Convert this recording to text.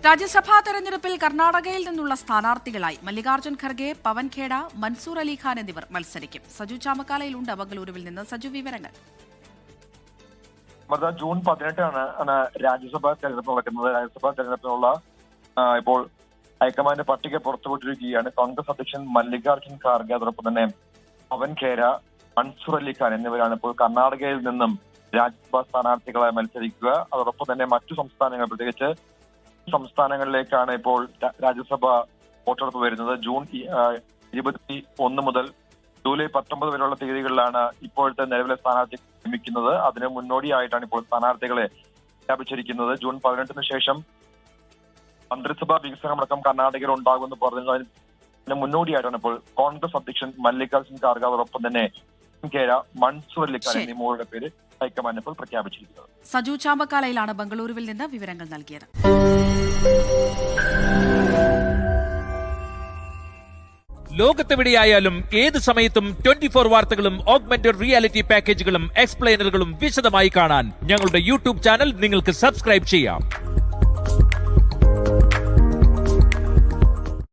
രാജ്യസഭാ തെരഞ്ഞെടുപ്പിൽ കർണാടകയിൽ നിന്നുള്ള സ്ഥാനാർത്ഥികളായി മല്ലികാർജ്ജുൻ ഖർഗെ, പവൻ ഖേഡ, മൻസൂർ അലിഖാൻ എന്നിവർ മത്സരിക്കും. സജു ചാമക്കാലയിലുണ്ട് ബംഗളൂരുവിൽ നിന്ന്. സജു, വിവരങ്ങൾ. ജൂൺ 18 രാജ്യസഭാ തെരഞ്ഞെടുപ്പ് നടക്കുന്നത്. രാജ്യസഭാ തെരഞ്ഞെടുപ്പിനുള്ള ഇപ്പോൾ ഹൈക്കമാൻഡ് പട്ടിക പുറത്തുവിട്ടിരിക്കുകയാണ്. കോൺഗ്രസ് അധ്യക്ഷൻ മല്ലികാർജ്ജുൻ ഖാർഗെ, അതോടൊപ്പം തന്നെ പവൻ ഖേര, മൻസൂർ അലിഖാൻ എന്നിവരാണ് ഇപ്പോൾ കർണാടകയിൽ നിന്നും രാജ്യസഭാ സ്ഥാനാർത്ഥികളായി മത്സരിക്കുക. അതോടൊപ്പം തന്നെ മറ്റു സംസ്ഥാനങ്ങൾ, പ്രത്യേകിച്ച് സംസ്ഥാനങ്ങളിലേക്കാണ് ഇപ്പോൾ രാജ്യസഭ വോട്ടെടുപ്പ് വരുന്നത്. ജൂൺ 21 മുതൽ ജൂലൈ 19 വരെയുള്ള തീയതികളിലാണ് ഇപ്പോഴത്തെ നിലവിലെ സ്ഥാനാർത്ഥി നിയമിക്കുന്നത്. അതിന് മുന്നോടിയായിട്ടാണ് ഇപ്പോൾ സ്ഥാനാർത്ഥികളെ പ്രഖ്യാപിച്ചിരിക്കുന്നത്. ജൂൺ 18 ശേഷം മന്ത്രിസഭാ വികസനമടക്കം കർണാടകയിൽ ഉണ്ടാകുമെന്ന് പറഞ്ഞതിന് മുന്നോടിയായിട്ടാണ് ഇപ്പോൾ കോൺഗ്രസ് അധ്യക്ഷൻ മല്ലികാർജ്ജുൻ ഖാർഗെ, അതോടൊപ്പം തന്നെ മൻസൂർ അലിഖാൻ എന്നീ മൂവരുടെ പേര് ഹൈക്കമാൻഡ് ഇപ്പോൾ പ്രഖ്യാപിച്ചിരിക്കുന്നത്. സജു ചാമ്പക്കാലയിലാണ് ബംഗളൂരുവിൽ നിന്ന് വിവരങ്ങൾ നൽകിയത്. ലോകത്തെവിടെയായാലും ഏത് സമയത്തും 24 വാർത്തകളും ഓഗ്മെന്റഡ് റിയാലിറ്റി പാക്കേജുകളും എക്സ്പ്ലെയിനറുകളും വിശദമായി കാണാൻ ഞങ്ങളുടെ യൂട്യൂബ് ചാനൽ നിങ്ങൾക്ക് സബ്സ്ക്രൈബ് ചെയ്യാം.